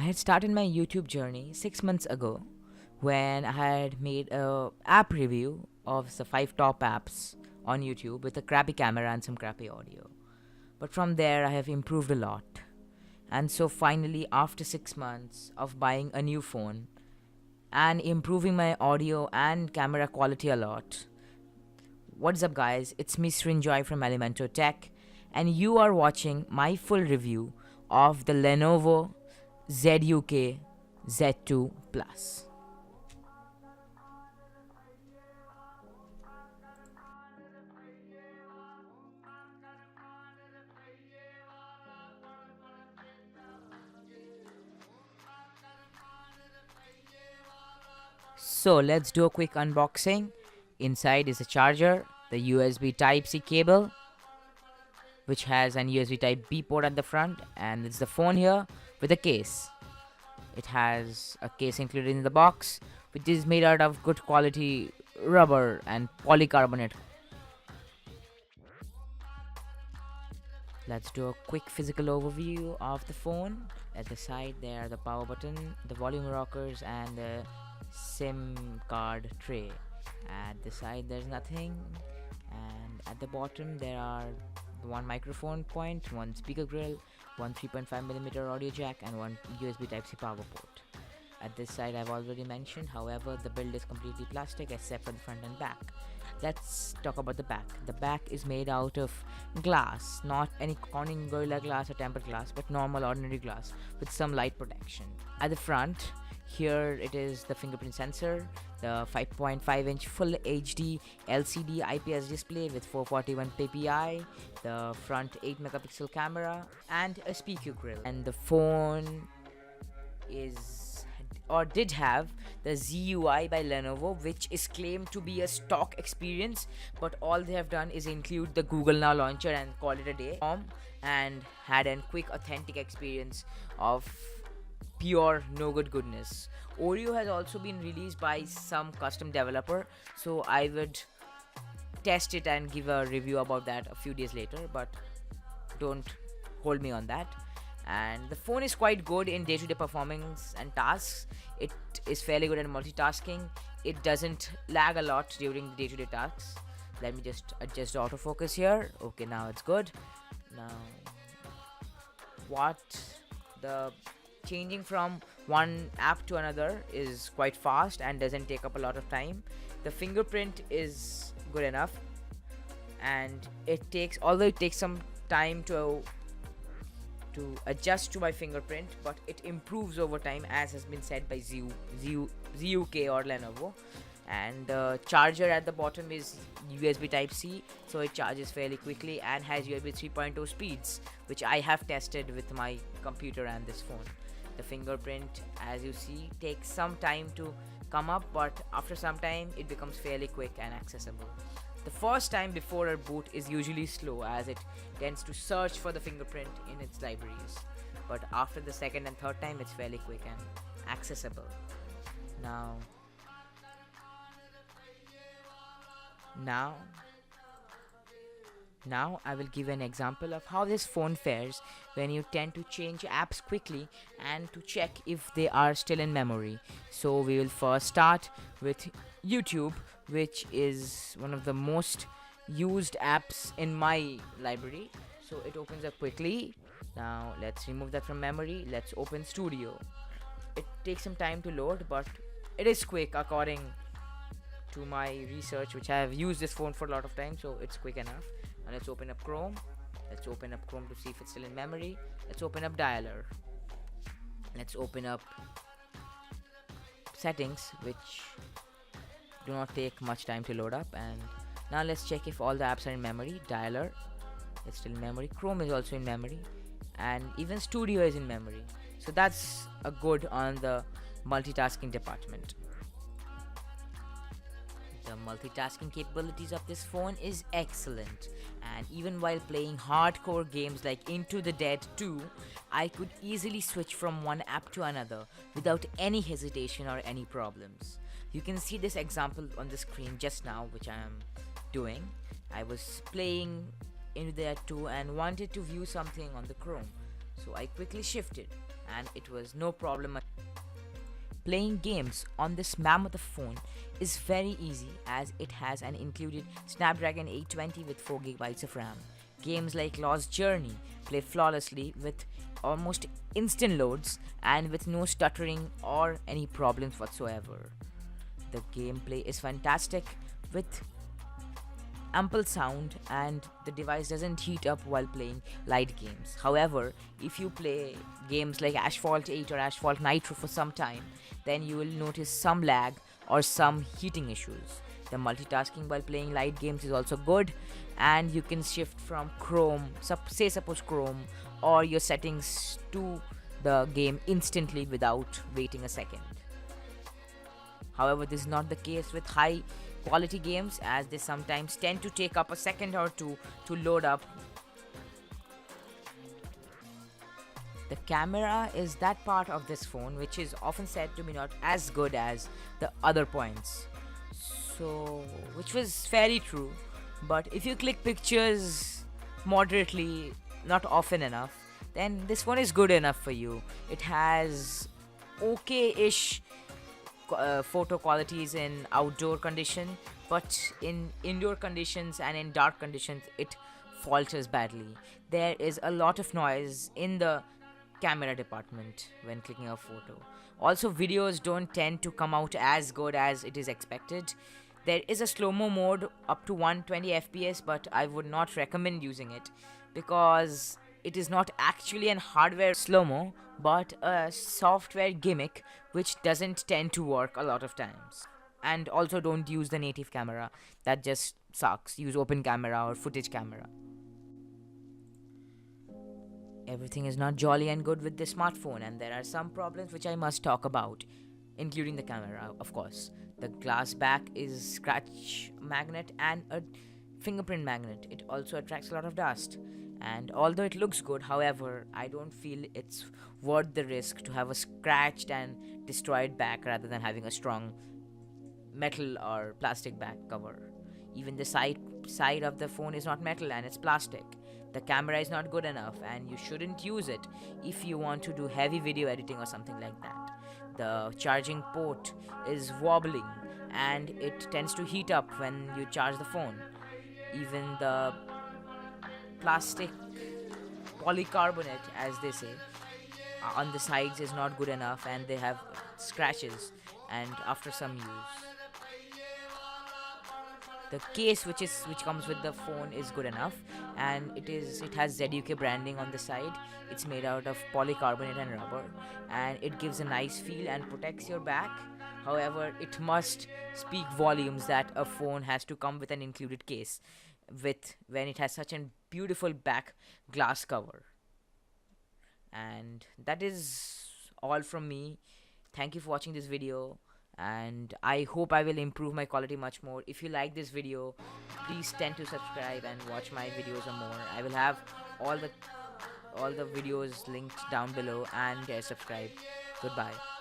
had started my YouTube journey 6 months ago when I had made a app review of the 5 top apps on YouTube with a crappy camera and some crappy audio. But from there I have improved a lot. And so finally, after 6 months of buying a new phone and improving my audio and camera quality a lot. What's up guys, it's me Srinjoy from Elemento Tech and you are watching my full review of the Lenovo ZUK Z2 Plus. So let's do a quick unboxing. Inside is a charger, the USB Type-C cable, which has an USB Type-B port at the front, and it's the phone here with a case. It has a case included in the box, which is made out of good quality rubber and polycarbonate. Let's do a quick physical overview of the phone. At the side there are the power button, the volume rockers, and the SIM card tray. At the side there's nothing, and at the bottom there are one microphone point, one speaker grill, one 3.5mm audio jack, and one USB Type-C power port. At this side I've already mentioned, however the build is completely plastic except for the front and back. Let's talk about the back. The back is made out of glass, not any Corning Gorilla Glass or tempered glass, but normal ordinary glass with some light protection. At the front, here it is the fingerprint sensor, the 5.5-inch full HD LCD IPS display with 441 ppi, the front 8-megapixel camera, and a speaker grill. And the phone did have the ZUI by Lenovo, which is claimed to be a stock experience, but all they have done is include the Google Now launcher and call it a day, and had a quick authentic experience of pure no good goodness. Oreo has also been released by some custom developer, so I would test it and give a review about that a few days later, but don't hold me on that. And the phone is quite good in day-to-day performance and tasks. It is fairly good at multitasking. It doesn't lag a lot during the day-to-day tasks. Let me just adjust the autofocus here. Okay, now it's good. Now changing from one app to another is quite fast and doesn't take up a lot of time. The fingerprint is good enough, and although it takes some time to adjust to my fingerprint, but it improves over time, as has been said by ZUK or Lenovo. And the charger at the bottom is USB Type-C, so it charges fairly quickly and has USB 3.0 speeds, which I have tested with my computer and this phone. The fingerprint, as you see, takes some time to come up, but after some time it becomes fairly quick and accessible. The first time before a boot is usually slow, as it tends to search for the fingerprint in its libraries, but after the second and third time it's fairly quick and accessible. Now I will give an example of how this phone fares when you tend to change apps quickly and to check if they are still in memory. So we will first start with YouTube, which is one of the most used apps in my library. So it opens up quickly. Now let's remove that from memory. Let's open Studio. It takes some time to load, but it is quick according to my research, which I have used this phone for a lot of time, so it's quick enough. Now let's open up Chrome. Let's open up Chrome to see if it's still in memory. Let's open up Dialer. Let's open up Settings, which do not take much time to load up. And now let's check if all the apps are in memory. Dialer is still in memory. Chrome is also in memory, and even Studio is in memory. So that's a good on the multitasking department. The multitasking capabilities of this phone is excellent, and even while playing hardcore games like Into the Dead 2, I could easily switch from one app to another without any hesitation or any problems. You can see this example on the screen just now, which I am doing. I was playing Into the Dead 2 and wanted to view something on the Chrome, so I quickly shifted and it was no problem. Playing games on this mammoth of phone is very easy as it has an included Snapdragon 820 with 4 GB of RAM. Games like Lost Journey play flawlessly with almost instant loads and with no stuttering or any problems whatsoever. The gameplay is fantastic with ample sound, and the device doesn't heat up while playing light games. However, if you play games like Asphalt 8 or Asphalt Nitro for some time, then you will notice some lag or some heating issues. The multitasking while playing light games is also good, and you can shift from Chrome, suppose Chrome, or your settings to the game instantly without waiting a second. However, this is not the case with high quality games, as they sometimes tend to take up a second or two to load up. The camera is that part of this phone which is often said to be not as good as the other points. So, which was fairly true, but if you click pictures moderately, not often enough, then this phone is good enough for you. It has okay-ish photo qualities in outdoor condition, but in indoor conditions and in dark conditions it falters badly. There is a lot of noise in the camera department when clicking a photo. Also, videos don't tend to come out as good as it is expected. There is a slow-mo mode up to 120 fps, but I would not recommend using it because it is not actually an hardware slow-mo but a software gimmick which doesn't tend to work a lot of times. And also, don't use the native camera, that just sucks. Use open camera or footage camera. Everything is not jolly and good with this smartphone, and there are some problems which I must talk about, including the camera, of course. The glass back is scratch magnet and a fingerprint magnet. It also attracts a lot of dust. And although it looks good, however, I don't feel it's worth the risk to have a scratched and destroyed back rather than having a strong metal or plastic back cover. Even the side of the phone is not metal and it's plastic. The camera is not good enough, and you shouldn't use it if you want to do heavy video editing or something like that. The charging port is wobbling and it tends to heat up when you charge the phone. Even the plastic polycarbonate, as they say, on the sides is not good enough, and they have scratches and after some use. The case which comes with the phone is good enough, and it has ZUK branding on the side. It's made out of polycarbonate and rubber, and it gives a nice feel and protects your back. However, it must speak volumes that a phone has to come with an included case when it has such a beautiful back glass cover. And that is all from me. Thank you for watching this video, and I hope I will improve my quality much more. If you like this video, please tend to subscribe and watch my videos or more. I will have all the videos linked down below, and subscribe. Goodbye.